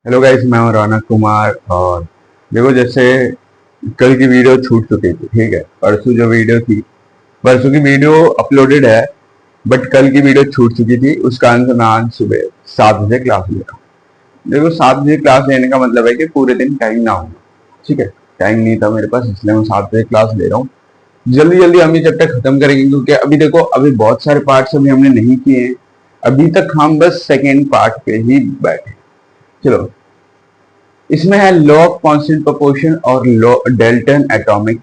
Hello guys, मैं हूं रौनक कुमार। और देखो, जैसे कल की वीडियो छूट चुकी थी, ठीक है। परसों जो वीडियो थी, परसों की वीडियो अपलोडेड है, बट कल की वीडियो छूट चुकी थी। उस कारण से मैं आज सुबह 7 बजे क्लास ले रहा हूँ। देखो, 7 बजे क्लास लेने का मतलब है कि पूरे दिन टाइम ना होगा, ठीक है। टाइम नहीं था मेरे पास, इसलिए मैं 7 बजे क्लास ले रहा हूँ। जल्दी जल्दी हम ये चैप्टर खत्म करेंगे, क्योंकि अभी देखो, अभी बहुत सारे पार्ट्स अभी हमने नहीं किए हैं। अभी तक हम बस सेकेंड पार्ट पे ही बैठे। चलो, इसमें है लॉ ऑफ कांस्टेंट प्रोपोर्शन और law Dalton atomic.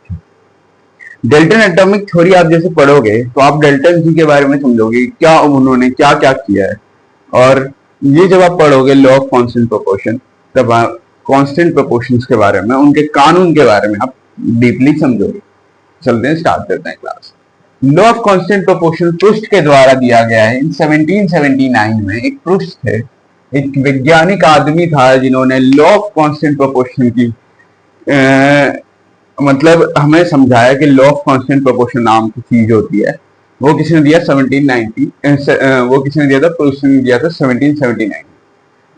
Dalton atomic theory आप जैसे पढ़ोगे तो आप डेल्टन जी के बारे में समझोगे, क्या उन्होंने क्या क्या किया है। और ये जब आप पढ़ोगे लॉ ऑफ कांस्टेंट प्रोपोर्शन, तब आप कांस्टेंट प्रोपोर्शंस के बारे में, उनके कानून के बारे में आप डीपली समझोगे। चलते हैं, स्टार्ट करते हैं class. Law of constant proportion Proust के द्वारा दिया गया है इन 1779 में। एक प्रुस्ट थे, एक वैज्ञानिक आदमी था जिन्होंने लॉ ऑफ कांस्टेंट प्रोपोर्शन की मतलब हमें समझाया कि लॉ ऑफ कांस्टेंट प्रोपोर्शन नाम की चीज होती है। वो किसने दिया? 1790। वो किसने दिया था? प्रुस्ट ने दिया था 1779।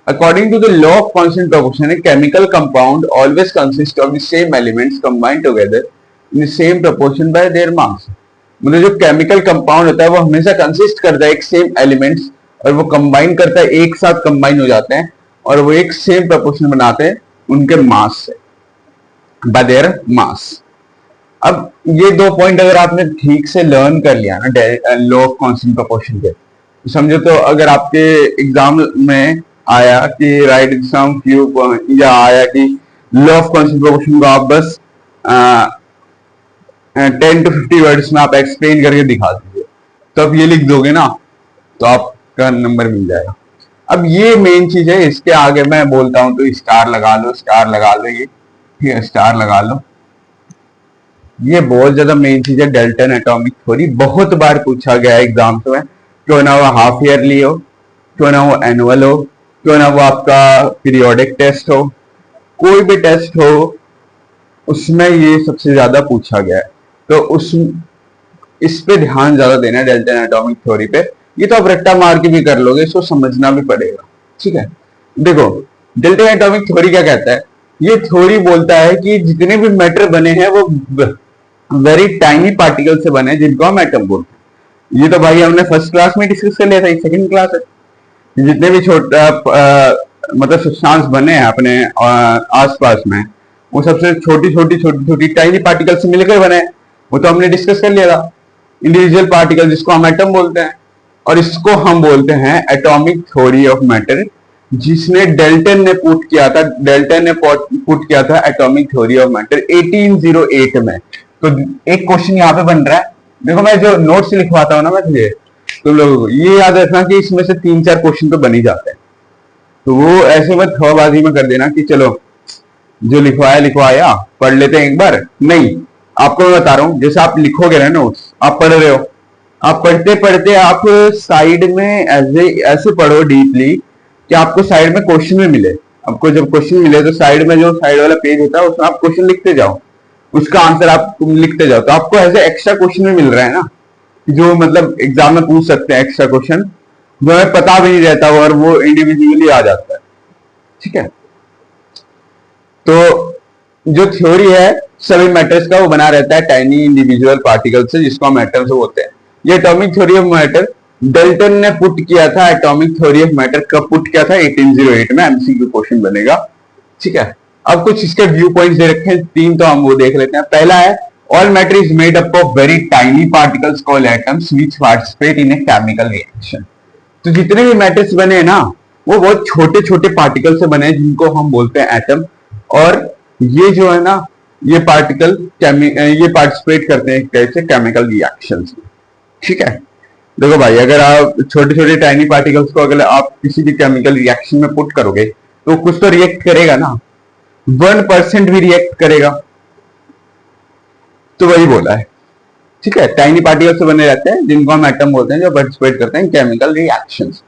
According to the law of constant proportion, a chemical compound always consists of the same elements combined together in the same proportion by their mass. मतलब जो केमिकल कंपाउंड होता है वो हमेशा कंसिस्ट करता है एक सेम एलिमेंट्स, और वो कंबाइन करता है, एक साथ कंबाइन हो जाते हैं और वो एक सेम प्रोपोर्शन बनाते हैं उनके मास से, बाय देयर मास। अब ये दो पॉइंट अगर आपने ठीक से लर्न कर लिया ना लॉ ऑफ कांस्टेंट प्रोपोर्शन के, तो समझो, तो अगर आपके एग्जाम में आया कि राइट सम फ्यू, या आया कि लॉ ऑफ कांस्टेंट प्रोपोर्शन को आप बस 10 to 50 वर्ड्स में आप एक्सप्लेन करके दिखा दीजिए, तो आप ये लिख दोगे ना, तो आपका नंबर मिल जाएगा। अब ये मेन चीज है। इसके आगे मैं बोलता हूं तो स्टार लगा लो, स्टार लगा लो, ये ठीक है, स्टार लगा लो। ये बहुत ज्यादा मेन चीज है, डेल्टन एटॉमिक थ्योरी। बहुत बार पूछा गया है एग्जाम्स में, क्यों ना वो हाफ ईयरली हो, क्यों ना वो एनुअल हो, क्यों ना वो आपका पीरियोडिक टेस्ट हो, कोई भी टेस्ट हो, उसमें ये सबसे ज्यादा पूछा गया है। तो उस इस पे ध्यान ज्यादा देना है, डेल्टन एटॉमिक थ्योरी पे। ये तो आप रट्टा मार के भी कर लोगे, इसको समझना भी पड़ेगा, ठीक है। देखो, डेल्टन एटॉमिक थ्योरी क्या कहता है? ये थ्योरी बोलता है कि जितने भी मैटर बने हैं वो वेरी टाइनी पार्टिकल से बने, जिनको हम एटम बोलते हैं। ये तो भाई हमने फर्स्ट क्लास में डिस्कस कर लिया था, सेकंड क्लास है। जितने भी छोटा मतलब सब्सटेंस बने हैं अपने आसपास में, वो सबसे छोटी छोटी छोटी छोटी टाइनी पार्टिकल से मिलकर बने हैं। वो तो हमने डिस्कस कर लिया था, इंडिविजुअल पार्टिकल, जिसको हम एटम बोलते हैं। और इसको हम बोलते हैं एटॉमिक थ्योरी ऑफ मैटर, जिसने डेल्टन ने पुट किया था। डेल्टन ने पुट किया था एटॉमिक थ्योरी ऑफ मैटर 1808 में। तो एक क्वेश्चन यहाँ पे बन रहा है। देखो, मैं जो नोट्स लिखवाता हूँ ना मैं तुझे, तुम लोगों को ये याद रखना कि इसमें से 3-4 क्वेश्चन तो बन ही जाते हैं। तो वो ऐसे मत हवाबाजी में कर देना कि चलो जो लिखवाया लिखवाया, पढ़ लेते हैं एक बार। नहीं, आपको मैं बता रहा हूँ, जैसे आप लिखोगे ना नोट्स, आप पढ़ रहे हो, आप पढ़ते पढ़ते आप साइड में ऐसे पढ़ो डीपली कि आपको साइड में क्वेश्चन में मिले। आपको जब क्वेश्चन मिले तो साइड में जो साइड वाला पेज होता है उसमें आप क्वेश्चन लिखते जाओ, उसका आंसर आप लिखते जाओ। तो आपको ऐसे एक्स्ट्रा क्वेश्चन में मिल रहा है ना, जो मतलब एग्जाम में पूछ सकते हैं, एक्स्ट्रा क्वेश्चन जो हमें पता भी नहीं रहता और वो इंडिविजुअली आ जाता है, ठीक है। तो जो थ्योरी है सभी मैटर्स का, वो बना रहता है टाइनी इंडिविजुअल पार्टिकल से, जिसको हम एटम्स बोलते हैं। ये atomic theory of matter Dalton ने पुट किया था। एटॉमिक थ्योरी ऑफ मैटर कब पुट किया था? 1808 में। एमसीक्यू क्वेश्चन बनेगा, ठीक है। अब कुछ इसके व्यू पॉइंट्स दे रखे हैं 3, तो हम वो देख लेते हैं। पहला है, all matter is made up of very tiny particles called atoms which participate in a chemical reaction. तो जितने भी मैटर्स बने हैं ना, वो बहुत छोटे छोटे पार्टिकल से बने हैं, जिनको हम बोलते हैं एटम। और ये जो है ना, ये पार्टिकल ये पार्टिसिपेट करते हैं कैसे? केमिकल रिएक्शंस में, ठीक है। देखो भाई, अगर आप छोटे छोटे टाइनी पार्टिकल्स को अगर आप किसी भी केमिकल रिएक्शन में पुट करोगे तो कुछ तो रिएक्ट करेगा ना, 1% भी रिएक्ट करेगा। तो वही बोला है, ठीक है। टाइनी पार्टिकल से बने रहते हैं, जिनको हम एटम बोलते हैं, जो पार्टिसिपेट करते हैं chemical reactions.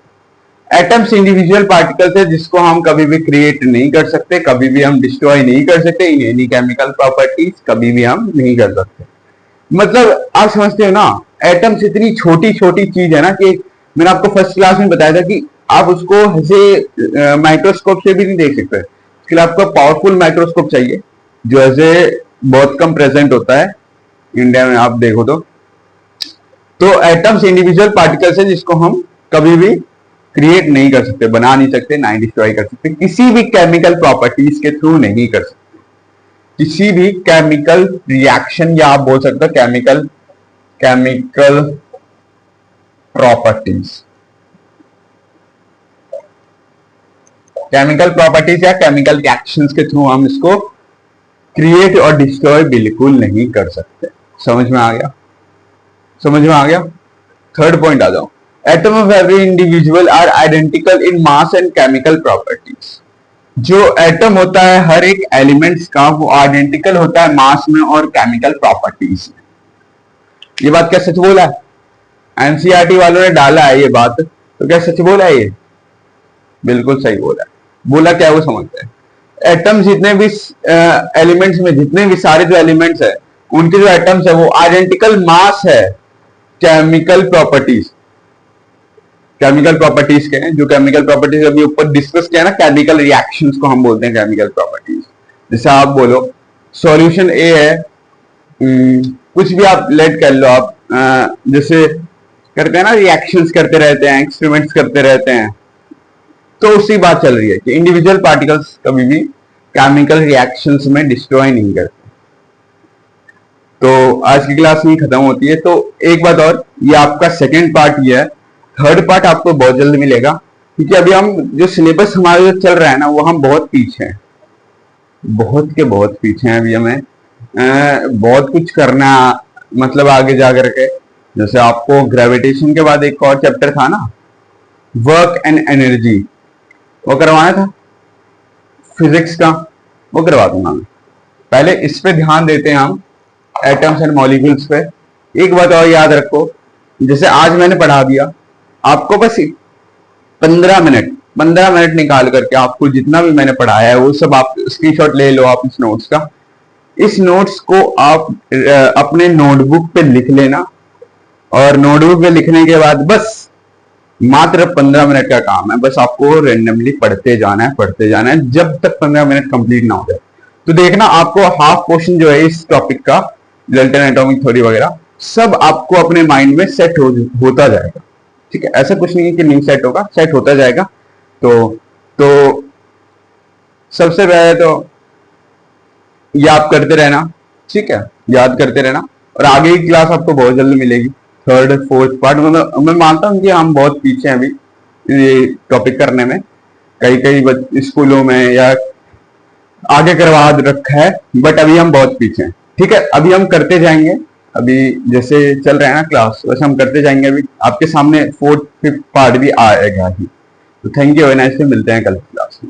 Atoms individual particles है, जिसको हम कभी भी क्रिएट नहीं कर सकते, कभी भी हम डिस्ट्रॉय नहीं कर सकते, इन एनी केमिकल प्रॉपर्टीज कभी भी हम नहीं कर सकते। मतलब आप समझते हो ना, एटम्स इतनी छोटी छोटी चीज है ना कि मैंने आपको फर्स्ट क्लास में बताया था कि आप उसको ऐसे माइक्रोस्कोप से भी नहीं देख सकते। इसके लिए आपको पावरफुल माइक्रोस्कोप चाहिए, जो ऐसे बहुत कम प्रेजेंट होता है इंडिया में, आप देखो तो एटम्स इंडिविजुअल पार्टिकल्स है जिसको हम कभी भी क्रिएट नहीं कर सकते, बना नहीं सकते, ना ही डिस्ट्रॉय कर सकते, किसी भी केमिकल प्रॉपर्टीज के थ्रू नहीं कर सकते। किसी भी केमिकल रिएक्शन, या आप बोल सकते हो केमिकल प्रॉपर्टीज, केमिकल प्रॉपर्टीज या केमिकल रिएक्शंस के थ्रू हम इसको क्रिएट और डिस्ट्रॉय बिल्कुल नहीं कर सकते। समझ में आ गया? समझ में आ गया? थर्ड पॉइंट आ जाओ। Atom of every individual are identical in mass and chemical properties. जो एटम होता है हर एक एलिमेंट्स का, वो आइडेंटिकल होता है मास में और केमिकल प्रॉपर्टीज में। ये बात क्या सच बोला है? एनसीईआरटी वालों ने डाला है ये बात, तो क्या सच बोला है ये? बिल्कुल सही बोला है। बोला क्या वो समझते हैं। एटम जितने भी एलिमेंट्स में, जितने भी सारे जो एलिमेंट्स है, उनके जो एटम्स है वो आइडेंटिकल मास है केमिकल प्रॉपर्टीज, केमिकल प्रॉपर्टीज के हैं। जो केमिकल प्रॉपर्टीज अभी ऊपर डिस्कस किया ना, केमिकल रिएक्शंस को हम बोलते हैं केमिकल प्रॉपर्टीज। जैसे आप बोलो सॉल्यूशन ए है, कुछ भी आप लेट कर लो, आप जैसे करते हैं ना, रिएक्शंस करते रहते हैं, एक्सपेरिमेंट्स करते रहते हैं, तो उसी बात चल रही है कि इंडिविजुअल पार्टिकल्स कभी भी केमिकल रिएक्शंस में डिस्ट्रॉय नहीं करते। तो आज की क्लास नहीं खत्म होती है। तो एक बात और, ये आपका सेकेंड पार्ट ये है। थर्ड पार्ट आपको बहुत जल्द मिलेगा, क्योंकि अभी हम जो सिलेबस हमारा जो चल रहा है ना, वो हम बहुत पीछे हैं, बहुत के बहुत पीछे हैं। अभी हमें बहुत कुछ करना, मतलब आगे जा करके, जैसे आपको ग्रेविटेशन के बाद एक और चैप्टर था ना, वर्क एंड एनर्जी, वो करवाना था फिजिक्स का, वो करवा दूंगा मैं। पहले इस पे ध्यान देते हैं हम, एटम्स एंड मॉलिक्यूल्स पे। एक बात और याद रखो, जैसे आज मैंने पढ़ा दिया आपको, बस 15 मिनट निकाल करके आपको जितना भी मैंने पढ़ाया है वो सब आप स्क्रीनशॉट ले लो आप इस नोट्स का। इस नोट्स को आप अपने नोटबुक पे लिख लेना, और नोटबुक पे लिखने के बाद बस मात्र 15 मिनट का काम है, बस आपको रेंडमली पढ़ते जाना है जब तक 15 मिनट कंप्लीट ना हो जाए। तो देखना आपको हाफ पोर्शन जो है इस टॉपिक का, डाल्टन एटॉमिक थ्योरी वगैरह, सब आपको अपने माइंड में सेट होता जाएगा। ठीक है, ऐसा कुछ नहीं है कि नहीं सेट होगा, सेट होता जाएगा। तो सबसे पहले तो याद करते रहना, ठीक है, याद करते रहना, और आगे की क्लास आपको बहुत जल्द मिलेगी। थर्ड फोर्थ पार्ट, मैं मानता हूँ कि हम बहुत पीछे हैं अभी ये टॉपिक करने में, कई स्कूलों में या आगे करवा रखा है, बट अभी हम बहुत पीछे हैं। ठीक है, अभी हम करते जाएंगे, अभी जैसे चल रहा है ना क्लास, वैसे हम करते जाएंगे। अभी आपके सामने फोर्थ फिफ्थ पार्ट भी आएगा ही। तो थैंक यू, नाइस, मिलते हैं कल क्लास में।